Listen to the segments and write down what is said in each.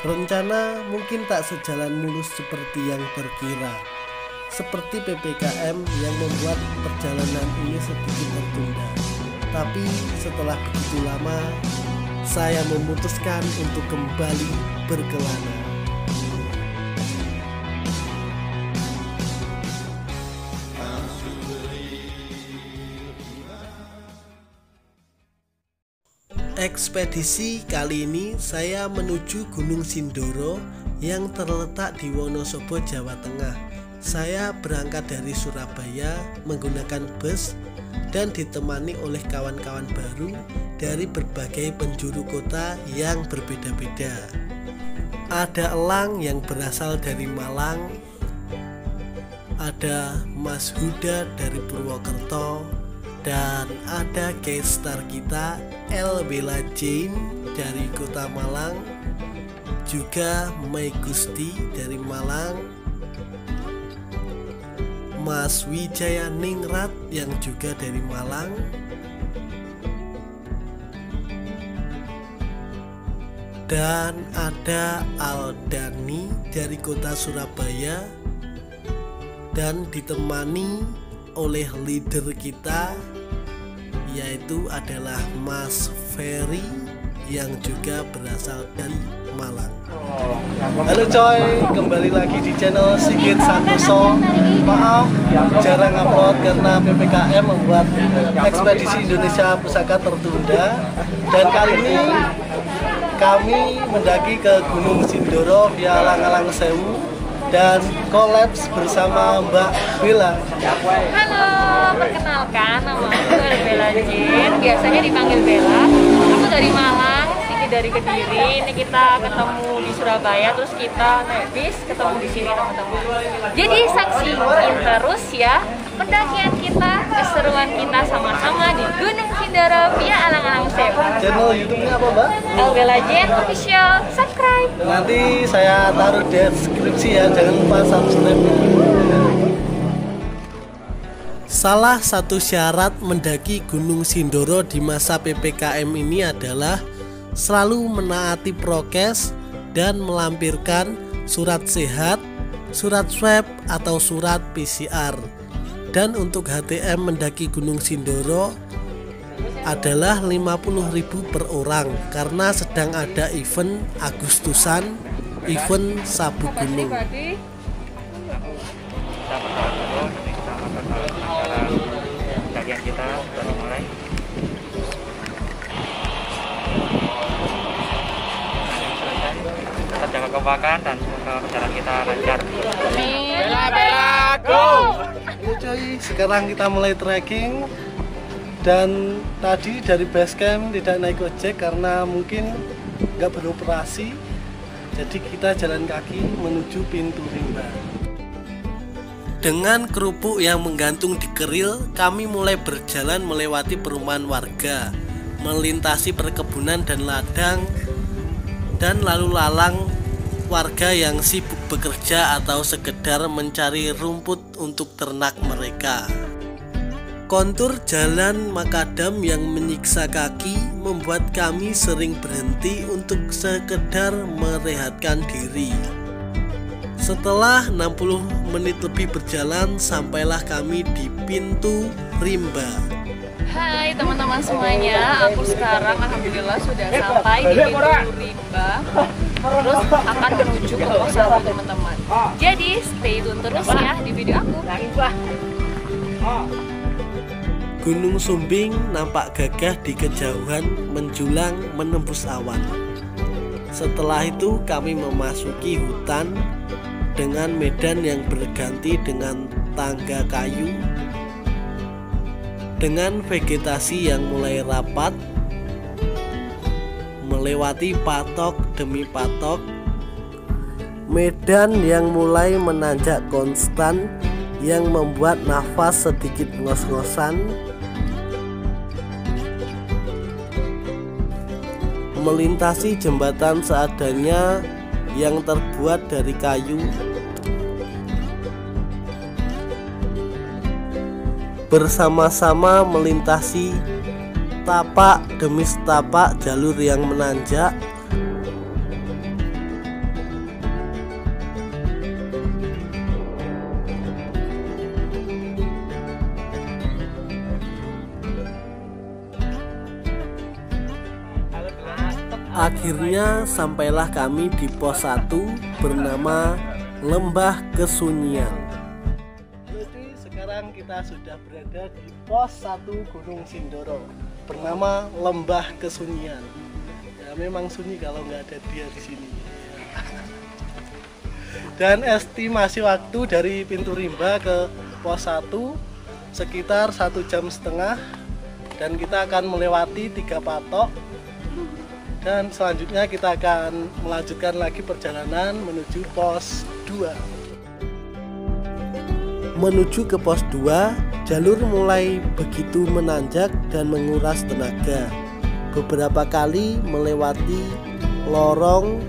Rencana mungkin tak sejalan mulus seperti yang terkira. Seperti PPKM yang membuat perjalanan ini sedikit tertunda. Tapi setelah begitu lama, saya memutuskan untuk kembali berkelana. Ekspedisi kali ini saya menuju Gunung Sindoro yang terletak di Wonosobo, Jawa Tengah. Saya berangkat dari Surabaya menggunakan bus dan ditemani oleh kawan-kawan baru dari berbagai penjuru kota yang berbeda-beda. Ada Elang yang berasal dari Malang, ada Mas Huda dari Purwokerto, dan ada guest star kita Elbela Jane dari kota Malang, juga Mai Gusti dari Malang, Mas Wijaya Ningrat yang juga dari Malang, dan ada Aldani dari kota Surabaya, dan ditemani oleh leader kita yaitu adalah Mas Ferry yang juga berasal dari Malang. Halo coy, kembali lagi di channel Sigit Santoso. Maaf jarang upload karena PPKM membuat ekspedisi Indonesia Pusaka tertunda. Dan kali ini kami mendaki ke Gunung Sindoro via Langalang Sewu dan kolaps bersama Mbak Bella. Halo, perkenalkan nama aku Elbela Jane, biasanya dipanggil Bella. Aku dari Malang, Siti dari Kediri. Ini kita ketemu di Surabaya, terus kita naik bis ketemu di sini teman-teman. Jadi saksiin terus ya pendakian kita, keseruan kita sama-sama di Gunung Sindoro via Alang-Alang Sewu. Channel YouTube-nya apa, Mbak? Elbela Jane Official, subscribe. Nanti saya taruh deskripsi ya, jangan lupa subscribe. Salah satu syarat mendaki Gunung Sindoro di masa PPKM ini adalah selalu menaati prokes dan melampirkan surat sehat, surat swab atau surat PCR. Dan untuk HTM mendaki Gunung Sindoro adalah 50.000 per orang karena sedang ada event Agustusan, event Sabu Gunung. Pendakian kita sudah dimulai. Tetap jaga kekompakan dan semoga perjalanan kita lancar. Bella, Bella, go! Oke coy, sekarang kita mulai trekking. Dan tadi dari base camp tidak naik ojek karena mungkin nggak beroperasi. Jadi kita jalan kaki menuju pintu rimba. Dengan kerupuk yang menggantung di keril, kami mulai berjalan melewati perumahan warga, melintasi perkebunan dan ladang, dan lalu lalang warga yang sibuk bekerja atau sekedar mencari rumput untuk ternak mereka. Kontur jalan makadam yang menyiksa kaki membuat kami sering berhenti untuk sekedar merehatkan diri. Setelah 60 menit lebih berjalan, sampailah kami di pintu rimba. Hai teman-teman semuanya, aku sekarang alhamdulillah sudah sampai di pintu rimba. Terus akan menuju ke pos 1 teman-teman. Jadi stay tune terus ya di video aku. Gunung Sumbing nampak gagah di kejauhan menjulang menembus awan. Setelah itu kami memasuki hutan dengan medan yang berganti dengan tangga kayu, dengan vegetasi yang mulai rapat, melewati patok demi patok, medan yang mulai menanjak konstan yang membuat nafas sedikit ngos-ngosan, melintasi jembatan seadanya yang terbuat dari kayu, bersama-sama melintasi tapak demi tapak jalur yang menanjak, Akhirnya sampailah kami di pos 1 bernama Lembah Kesunyian. Jadi sekarang kita sudah berada di pos 1 Gunung Sindoro bernama Lembah Kesunyian. Ya memang sunyi kalau nggak ada dia di sini. Dan estimasi waktu dari pintu rimba ke pos 1 sekitar 1,5 jam, dan kita akan melewati 3 patok, dan selanjutnya kita akan melanjutkan lagi perjalanan menuju pos 2. Menuju ke pos 2, jalur mulai begitu menanjak dan menguras tenaga. Beberapa kali melewati lorong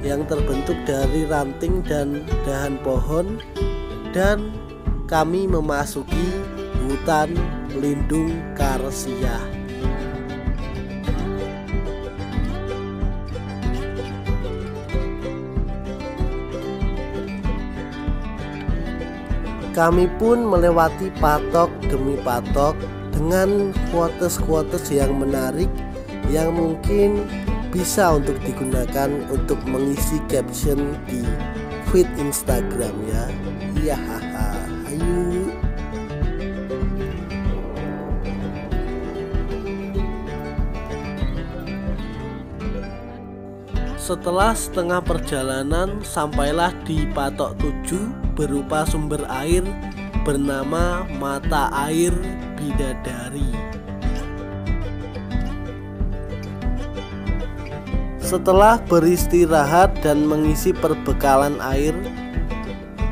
yang terbentuk dari ranting dan dahan pohon, dan kami memasuki hutan lindung Karsia. Kami pun melewati patok demi patok dengan quotes-quotes yang menarik yang mungkin bisa untuk digunakan untuk mengisi caption di feed Instagram ya. Iya, haha. Ayo. Setelah setengah perjalanan sampailah di patok 7 berupa sumber air bernama Mata Air Bidadari. Setelah beristirahat dan mengisi perbekalan air,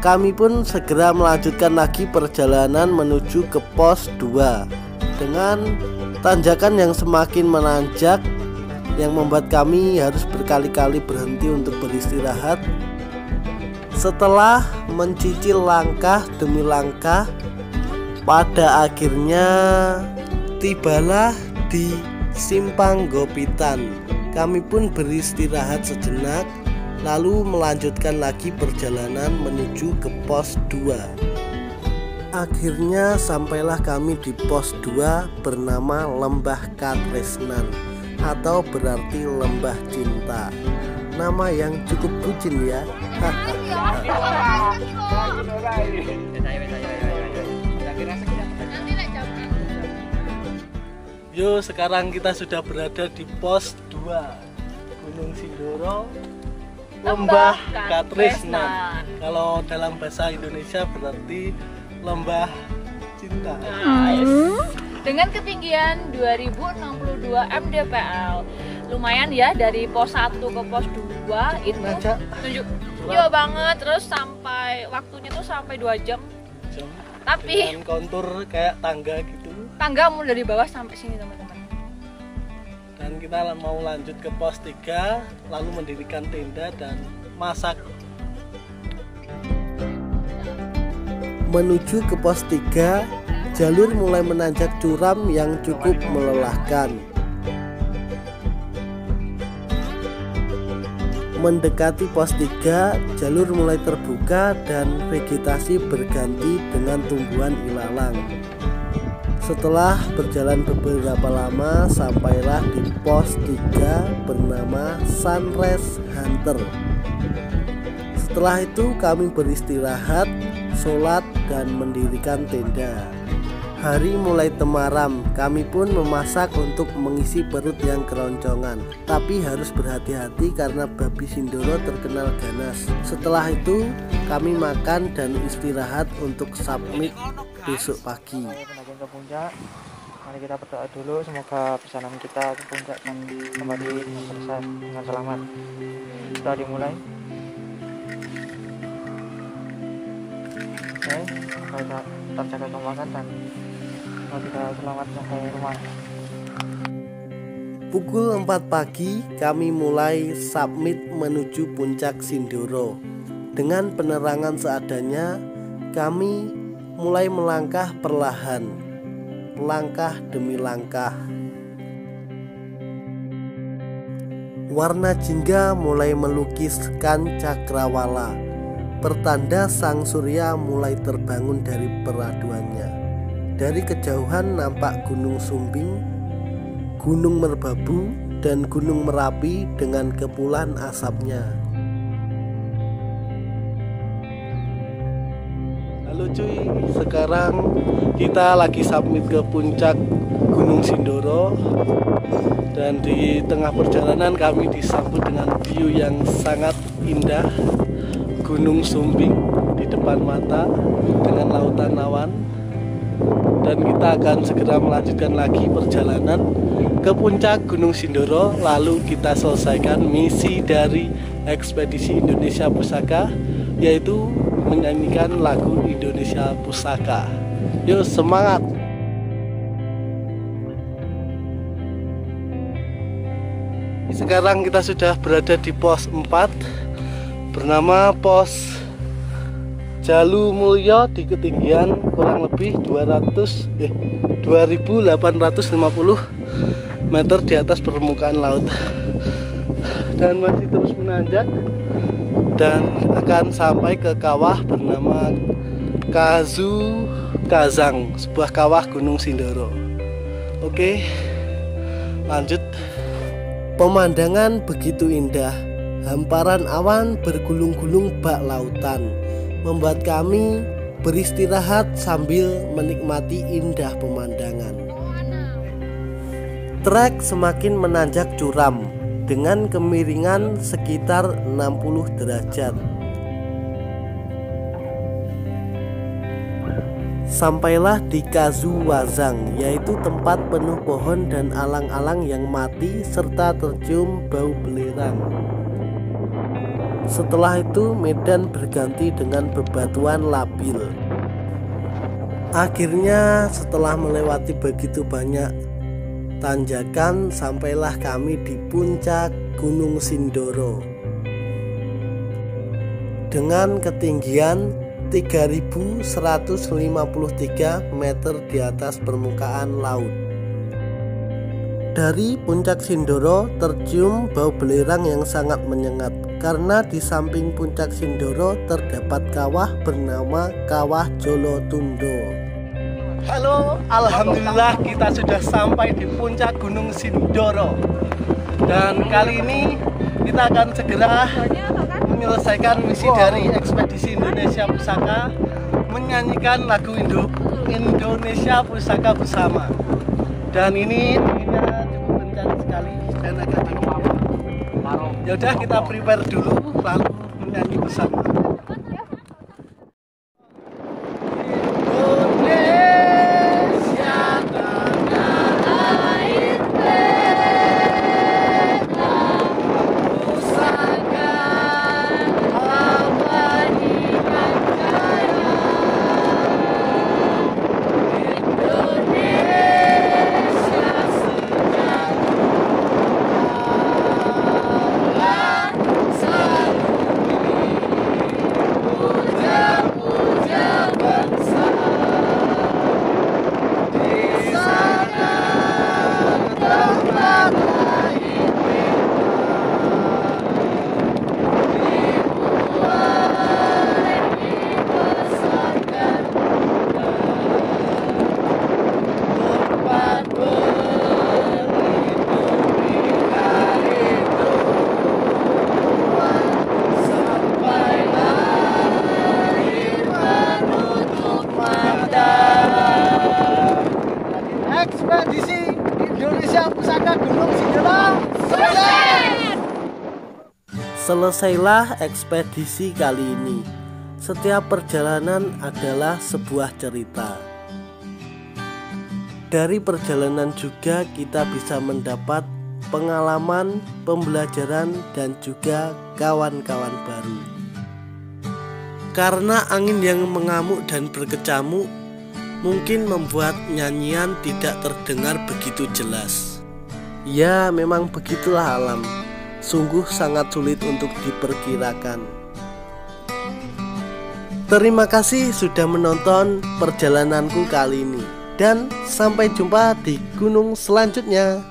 kami pun segera melanjutkan lagi perjalanan menuju ke pos 2 dengan tanjakan yang semakin menanjak yang membuat kami harus berkali-kali berhenti untuk beristirahat. Setelah mencicil langkah demi langkah, pada akhirnya tibalah di Simpang Gopitan. Kami pun beristirahat sejenak, lalu melanjutkan lagi perjalanan menuju ke pos 2. Akhirnya sampailah kami di pos 2 bernama Lembah Katresnan, atau berarti lembah cinta. Nama yang cukup bucin ya. Yo, sekarang kita sudah berada di pos 2 Gunung Sindoro, Lembah Katresnan. Kalau dalam bahasa Indonesia berarti lembah cinta. Dengan ketinggian 2062 mdpl. Lumayan ya, dari pos 1 ke pos 2 itu tunjuk jauh banget, terus sampai waktunya tuh sampai 2 jam. Tapi dengan kontur kayak tangga gitu. Tangga mulai dari bawah sampai sini teman-teman. Dan kita mau lanjut ke pos 3, lalu mendirikan tenda dan masak. Menuju ke pos 3, jalur mulai menanjak curam yang cukup melelahkan. Mendekati pos 3, jalur mulai terbuka dan vegetasi berganti dengan tumbuhan ilalang. Setelah berjalan beberapa lama, sampailah di pos 3 bernama Sunrise Hunter. Setelah itu kami beristirahat, sholat, dan mendirikan tenda. Hari mulai temaram, kami pun memasak untuk mengisi perut yang keroncongan. Tapi harus berhati-hati karena babi Sindoro terkenal ganas. Setelah itu kami makan dan istirahat untuk submit besok pagi. Ke puncak, mari kita berdoa dulu, semoga perjalanan kita ke puncak dan kembali selesai dengan selamat. Sudah dimulai. Oke, kita terjaga keselamatan dan semoga kita selamat sampai rumah. Pukul 4 pagi kami mulai submit menuju puncak Sindoro. Dengan penerangan seadanya, kami mulai melangkah perlahan, langkah demi langkah. Warna jingga mulai melukiskan cakrawala, pertanda sang surya mulai terbangun dari peraduannya. Dari kejauhan nampak Gunung Sumbing, Gunung Merbabu, dan Gunung Merapi dengan kepulan asapnya. Halo cuy, sekarang kita lagi summit ke puncak Gunung Sindoro, dan di tengah perjalanan kami disambut dengan view yang sangat indah, Gunung Sumbing di depan mata dengan lautan awan. Dan kita akan segera melanjutkan lagi perjalanan ke puncak Gunung Sindoro, lalu kita selesaikan misi dari ekspedisi Indonesia Pusaka, yaitu menyanyikan lagu Indonesia Pusaka. Yuk semangat! Sekarang kita sudah berada di pos 4 bernama pos Jalu Mulyo di ketinggian kurang lebih 2850 meter di atas permukaan laut, dan masih terus menanjak dan akan sampai ke kawah bernama Kazu Kazang, sebuah kawah Gunung Sindoro. Oke, lanjut. Pemandangan begitu indah, hamparan awan bergulung-gulung bak lautan membuat kami beristirahat sambil menikmati indah pemandangan. Trek semakin menanjak curam dengan kemiringan sekitar 60 derajat. Sampailah di Kazu Wazang, yaitu tempat penuh pohon dan alang-alang yang mati serta tercium bau belerang. Setelah itu medan berganti dengan bebatuan labil. Akhirnya setelah melewati begitu banyak tanjakan, sampailah kami di puncak Gunung Sindoro dengan ketinggian 3153 meter di atas permukaan laut. Dari puncak Sindoro tercium bau belerang yang sangat menyengat, karena di samping puncak Sindoro terdapat kawah bernama Kawah Jolotundo. Halo, alhamdulillah kita sudah sampai di puncak Gunung Sindoro, dan kali ini kita akan segera menyelesaikan misi dari ekspedisi Indonesia Pusaka, menyanyikan lagu Indonesia Pusaka bersama. Dan ini dinginnya cukup kencang sekali dan agak dingin. Ya udah, kita prepare dulu lalu menyanyi bersama. Ekspedisi Indonesia Pusaka Gunung Sindoro selesai. Selesailah ekspedisi kali ini. Setiap perjalanan adalah sebuah cerita. Dari perjalanan juga kita bisa mendapat pengalaman, pembelajaran, dan juga kawan-kawan baru. Karena angin yang mengamuk dan berkecamuk mungkin membuat nyanyian tidak terdengar begitu jelas. Ya, memang begitulah alam. Sungguh sangat sulit untuk diperkirakan. Terima kasih sudah menonton perjalananku kali ini, dan sampai jumpa di gunung selanjutnya.